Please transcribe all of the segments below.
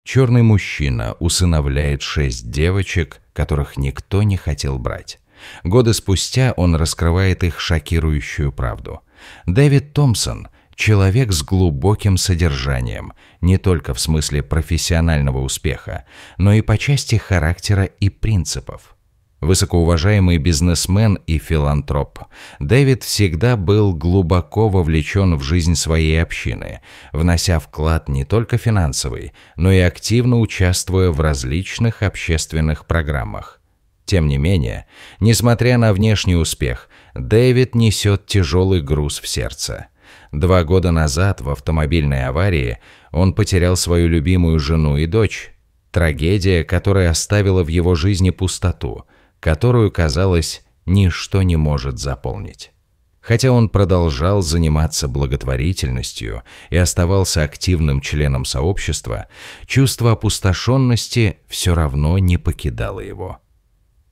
Черный мужчина усыновляет 6 девочек, которых никто не хотел брать. Годы спустя он раскрывает их шокирующую правду. Дэвид Томпсон – человек с глубоким содержанием, не только в смысле профессионального успеха, но и по части характера и принципов. Высокоуважаемый бизнесмен и филантроп, Дэвид всегда был глубоко вовлечен в жизнь своей общины, внося вклад не только финансовый, но и активно участвуя в различных общественных программах. Тем не менее, несмотря на внешний успех, Дэвид несет тяжелый груз в сердце. 2 года назад в автомобильной аварии он потерял свою любимую жену и дочь. Трагедия, которая оставила в его жизни пустоту, которую, казалось, ничто не может заполнить. Хотя он продолжал заниматься благотворительностью и оставался активным членом сообщества, чувство опустошенности все равно не покидало его.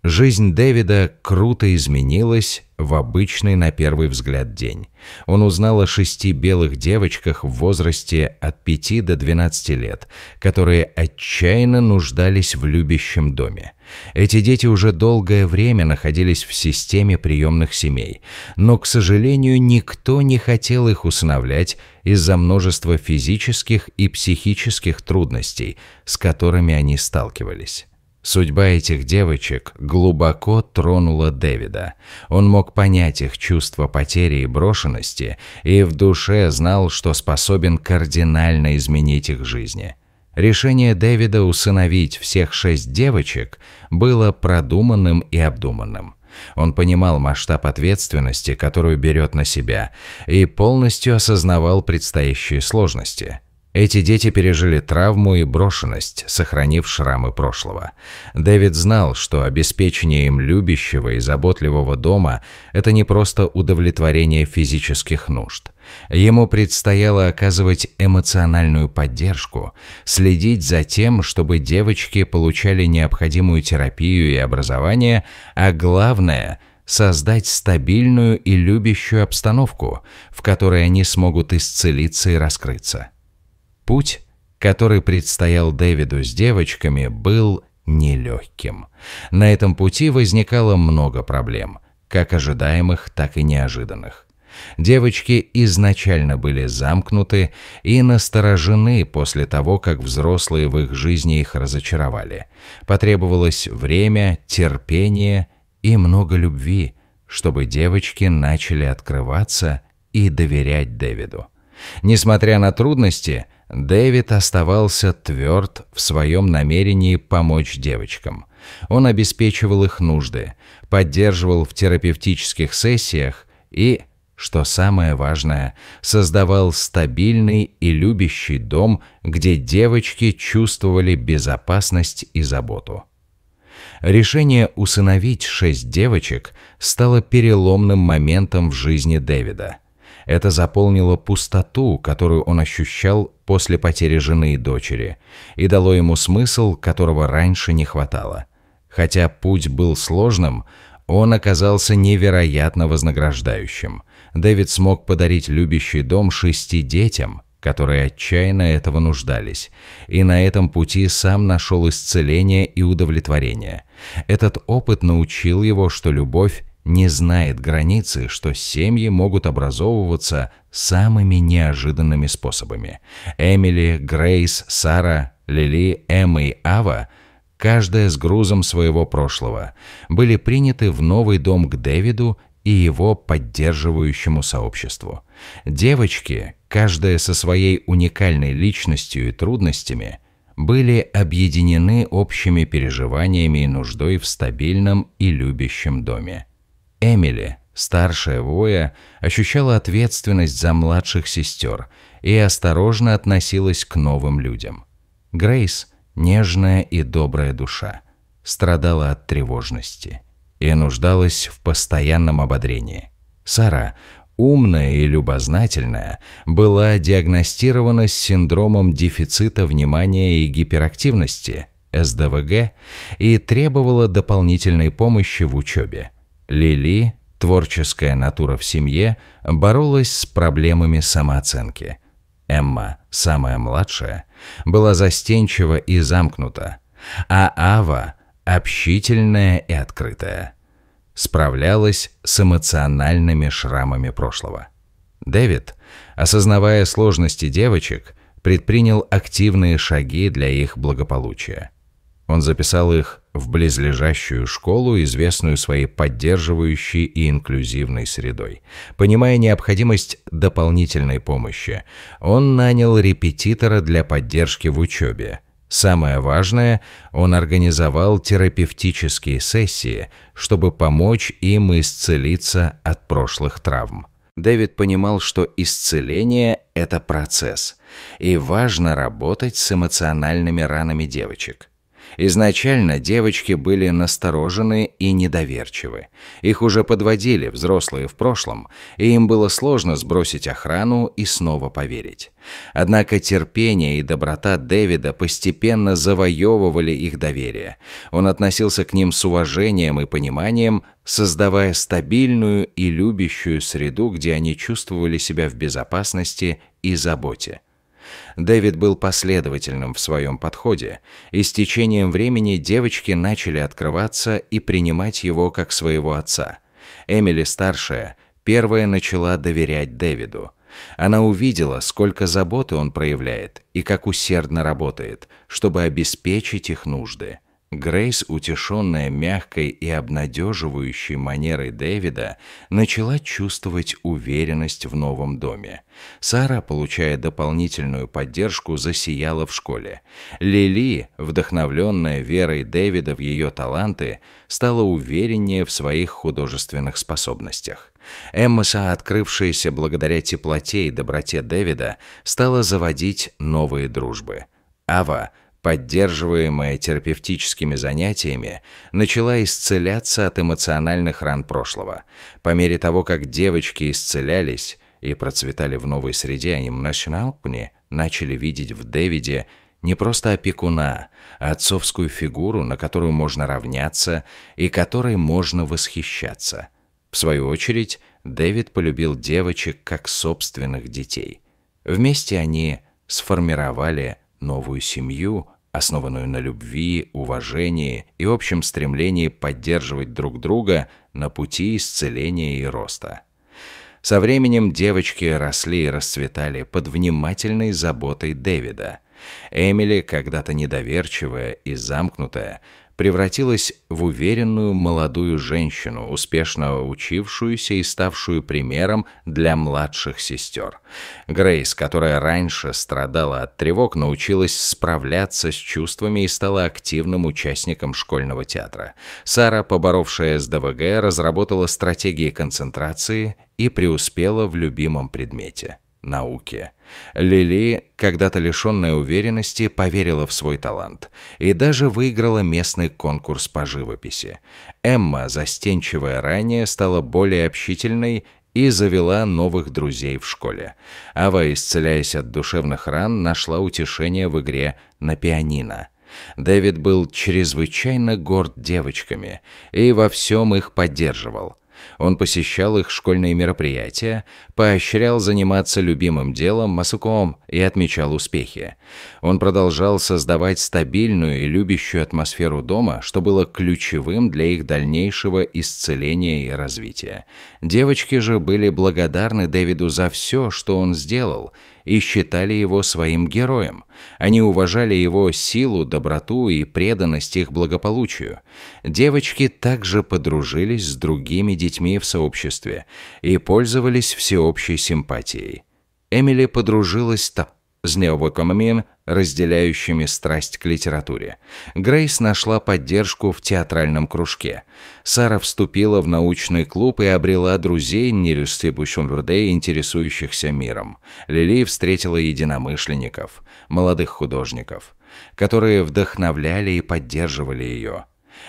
Жизнь Дэвида круто изменилась в обычный на первый взгляд день. Он узнал о 6 белых девочках в возрасте от 5 до 12 лет, которые отчаянно нуждались в любящем доме. Эти дети уже долгое время находились в системе приемных семей, но, к сожалению, никто не хотел их усыновлять из-за множества физических и психических трудностей, с которыми они сталкивались. Судьба этих девочек глубоко тронула Дэвида. Он мог понять их чувство потери и брошенности и в душе знал, что способен кардинально изменить их жизни. Решение Дэвида усыновить всех 6 девочек было продуманным и обдуманным. Он понимал масштаб ответственности, которую берет на себя, и полностью осознавал предстоящие сложности. Эти дети пережили травму и брошенность, сохранив шрамы прошлого. Дэвид знал, что обеспечение им любящего и заботливого дома – это не просто удовлетворение физических нужд. Ему предстояло оказывать эмоциональную поддержку, следить за тем, чтобы девочки получали необходимую терапию и образование, а главное – создать стабильную и любящую обстановку, в которой они смогут исцелиться и раскрыться. Путь, который предстоял Дэвиду с девочками, был нелегким. На этом пути возникало много проблем, как ожидаемых, так и неожиданных. Девочки изначально были замкнуты и насторожены после того, как взрослые в их жизни их разочаровали. Потребовалось время, терпение и много любви, чтобы девочки начали открываться и доверять Дэвиду. Несмотря на трудности, Дэвид оставался тверд в своем намерении помочь девочкам. Он обеспечивал их нужды, поддерживал в терапевтических сессиях и, что самое важное, создавал стабильный и любящий дом, где девочки чувствовали безопасность и заботу. Решение усыновить 6 девочек стало переломным моментом в жизни Дэвида. Это заполнило пустоту, которую он ощущал после потери жены и дочери, и дало ему смысл, которого раньше не хватало. Хотя путь был сложным, он оказался невероятно вознаграждающим. Дэвид смог подарить любящий дом 6 детям, которые отчаянно этого нуждались, и на этом пути сам нашел исцеление и удовлетворение. Этот опыт научил его, что любовь не знает границы, что семьи могут образовываться самыми неожиданными способами. Эмили, Грейс, Сара, Лили, Эмма и Ава, каждая с грузом своего прошлого, были приняты в новый дом к Дэвиду и его поддерживающему сообществу. Девочки, каждая со своей уникальной личностью и трудностями, были объединены общими переживаниями и нуждой в стабильном и любящем доме. Эмили, старшая Воя, ощущала ответственность за младших сестер и осторожно относилась к новым людям. Грейс, нежная и добрая душа, страдала от тревожности и нуждалась в постоянном ободрении. Сара, умная и любознательная, была диагностирована с синдромом дефицита внимания и гиперактивности, СДВГ, и требовала дополнительной помощи в учебе. Лили, творческая натура в семье, боролась с проблемами самооценки. Эмма, самая младшая, была застенчива и замкнута, а Ава – общительная и открытая. Справлялась с эмоциональными шрамами прошлого. Дэвид, осознавая сложности девочек, предпринял активные шаги для их благополучия. Он записал их в близлежащую школу, известную своей поддерживающей и инклюзивной средой. Понимая необходимость дополнительной помощи, он нанял репетитора для поддержки в учебе. Самое важное, он организовал терапевтические сессии, чтобы помочь им исцелиться от прошлых травм. Дэвид понимал, что исцеление – это процесс, и важно работать с эмоциональными ранами девочек. Изначально девочки были насторожены и недоверчивы. Их уже подводили взрослые в прошлом, и им было сложно сбросить охрану и снова поверить. Однако терпение и доброта Дэвида постепенно завоевывали их доверие. Он относился к ним с уважением и пониманием, создавая стабильную и любящую среду, где они чувствовали себя в безопасности и заботе. Дэвид был последовательным в своем подходе, и с течением времени девочки начали открываться и принимать его как своего отца. Эмили, старшая, первая начала доверять Дэвиду. Она увидела, сколько заботы он проявляет и как усердно работает, чтобы обеспечить их нужды. Грейс, утешенная мягкой и обнадеживающей манерой Дэвида, начала чувствовать уверенность в новом доме. Сара, получая дополнительную поддержку, засияла в школе. Лили, вдохновленная верой Дэвида в ее таланты, стала увереннее в своих художественных способностях. Эмма, открывшаяся благодаря теплоте и доброте Дэвида, стала заводить новые дружбы. Ава, поддерживаемая терапевтическими занятиями, начала исцеляться от эмоциональных ран прошлого. По мере того, как девочки исцелялись и процветали в новой среде, они начали видеть в Дэвиде не просто опекуна, а отцовскую фигуру, на которую можно равняться и которой можно восхищаться. В свою очередь, Дэвид полюбил девочек как собственных детей. Вместе они сформировали новую семью, основанную на любви, уважении и общем стремлении поддерживать друг друга на пути исцеления и роста. Со временем девочки росли и расцветали под внимательной заботой Дэвида. Эмили, когда-то недоверчивая и замкнутая, превратилась в уверенную молодую женщину, успешно учившуюся и ставшую примером для младших сестер. Грейс, которая раньше страдала от тревог, научилась справляться с чувствами и стала активным участником школьного театра. Сара, поборовшая с ДВГ, разработала стратегии концентрации и преуспела в любимом предмете – науке. Лили, когда-то лишенная уверенности, поверила в свой талант и даже выиграла местный конкурс по живописи. Эмма, застенчивая ранее, стала более общительной и завела новых друзей в школе. Ава, исцеляясь от душевных ран, нашла утешение в игре на пианино. Дэвид был чрезвычайно горд девочками и во всем их поддерживал. Он посещал их школьные мероприятия, поощрял заниматься любимым делом масуком и отмечал успехи. Он продолжал создавать стабильную и любящую атмосферу дома, что было ключевым для их дальнейшего исцеления и развития. Девочки же были благодарны Дэвиду за все, что он сделал, и считали его своим героем. Они уважали его силу, доброту и преданность их благополучию. Девочки также подружились с другими детьми в сообществе и пользовались всеобщей симпатией. Эмили подружилась с незнакомыми, разделяющими страсть к литературе. Грейс нашла поддержку в театральном кружке. Сара вступила в научный клуб и обрела друзей, интересующихся миром. Лили встретила единомышленников, молодых художников, которые вдохновляли и поддерживали ее.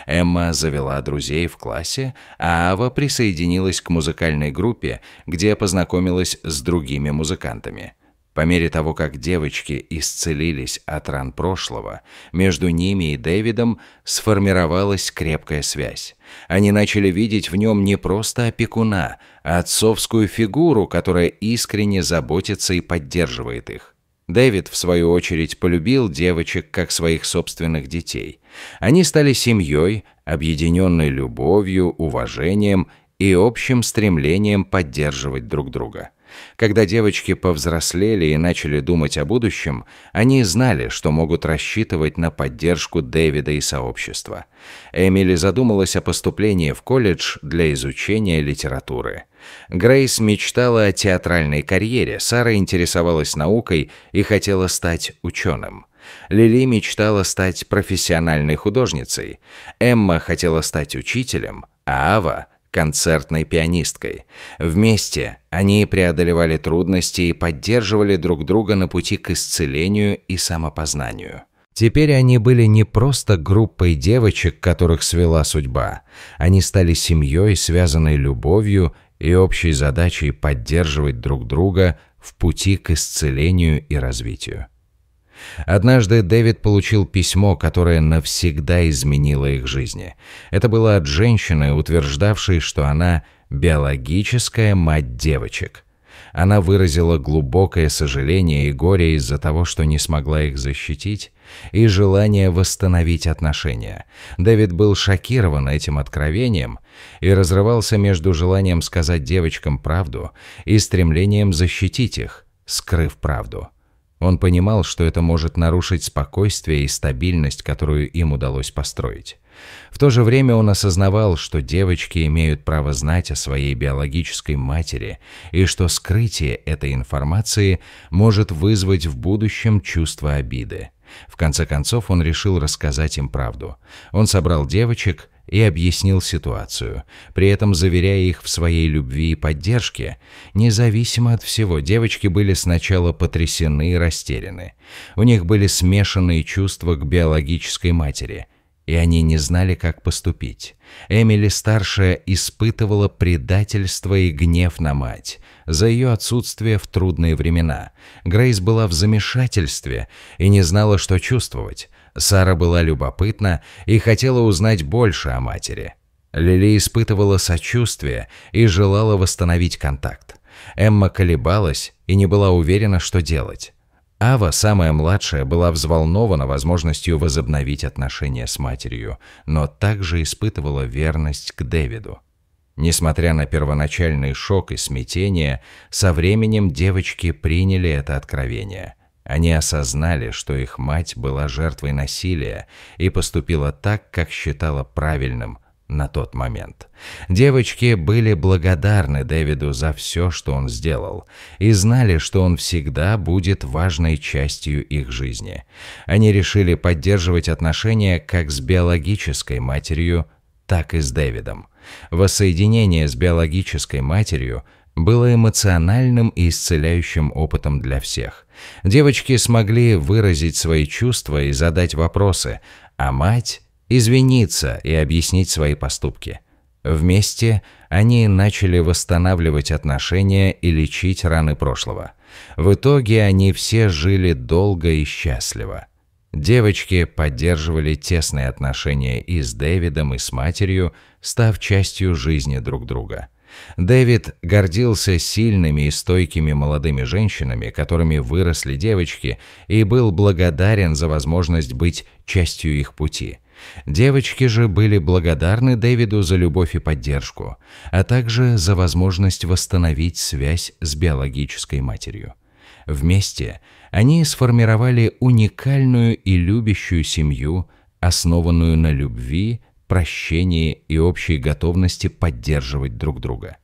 Эмма завела друзей в классе, а Ава присоединилась к музыкальной группе, где познакомилась с другими музыкантами. По мере того, как девочки исцелились от ран прошлого, между ними и Дэвидом сформировалась крепкая связь. Они начали видеть в нем не просто опекуна, а отцовскую фигуру, которая искренне заботится и поддерживает их. Дэвид, в свою очередь, полюбил девочек как своих собственных детей. Они стали семьей, объединенной любовью, уважением и общим стремлением поддерживать друг друга. Когда девочки повзрослели и начали думать о будущем, они знали, что могут рассчитывать на поддержку Дэвида и сообщества. Эмили задумалась о поступлении в колледж для изучения литературы. Грейс мечтала о театральной карьере, Сара интересовалась наукой и хотела стать ученым. Лили мечтала стать профессиональной художницей. Эмма хотела стать учителем, а Ава – концертной пианисткой. Вместе они преодолевали трудности и поддерживали друг друга на пути к исцелению и самопознанию. Теперь они были не просто группой девочек, которых свела судьба. Они стали семьей, связанной любовью и общей задачей поддерживать друг друга в пути к исцелению и развитию. Однажды Дэвид получил письмо, которое навсегда изменило их жизни. Это было от женщины, утверждавшей, что она биологическая мать девочек. Она выразила глубокое сожаление и горе из-за того, что не смогла их защитить, и желание восстановить отношения. Дэвид был шокирован этим откровением и разрывался между желанием сказать девочкам правду и стремлением защитить их, скрыв правду. Он понимал, что это может нарушить спокойствие и стабильность, которую им удалось построить. В то же время он осознавал, что девочки имеют право знать о своей биологической матери и что скрытие этой информации может вызвать в будущем чувство обиды. В конце концов, он решил рассказать им правду. Он собрал девочек и объяснил ситуацию, при этом заверяя их в своей любви и поддержке. Независимо от всего, девочки были сначала потрясены и растеряны. У них были смешанные чувства к биологической матери, и они не знали, как поступить. Эмили-старшая испытывала предательство и гнев на мать за ее отсутствие в трудные времена. Грейс была в замешательстве и не знала, что чувствовать. Сара была любопытна и хотела узнать больше о матери. Лили испытывала сочувствие и желала восстановить контакт. Эмма колебалась и не была уверена, что делать. Ава, самая младшая, была взволнована возможностью возобновить отношения с матерью, но также испытывала верность к Дэвиду. Несмотря на первоначальный шок и смятение, со временем девочки приняли это откровение. Они осознали, что их мать была жертвой насилия и поступила так, как считала правильным на тот момент. Девочки были благодарны Дэвиду за все, что он сделал, и знали, что он всегда будет важной частью их жизни. Они решили поддерживать отношения как с биологической матерью, так и с Дэвидом. Воссоединение с биологической матерью было эмоциональным и исцеляющим опытом для всех. Девочки смогли выразить свои чувства и задать вопросы, а мать извиниться и объяснить свои поступки. Вместе они начали восстанавливать отношения и лечить раны прошлого. В итоге они все жили долго и счастливо. Девочки поддерживали тесные отношения и с Дэвидом, и с матерью, став частью жизни друг друга. Дэвид гордился сильными и стойкими молодыми женщинами, которыми выросли девочки, и был благодарен за возможность быть частью их пути. Девочки же были благодарны Дэвиду за любовь и поддержку, а также за возможность восстановить связь с биологической матерью. Вместе они сформировали уникальную и любящую семью, основанную на любви, прощении и общей готовности поддерживать друг друга.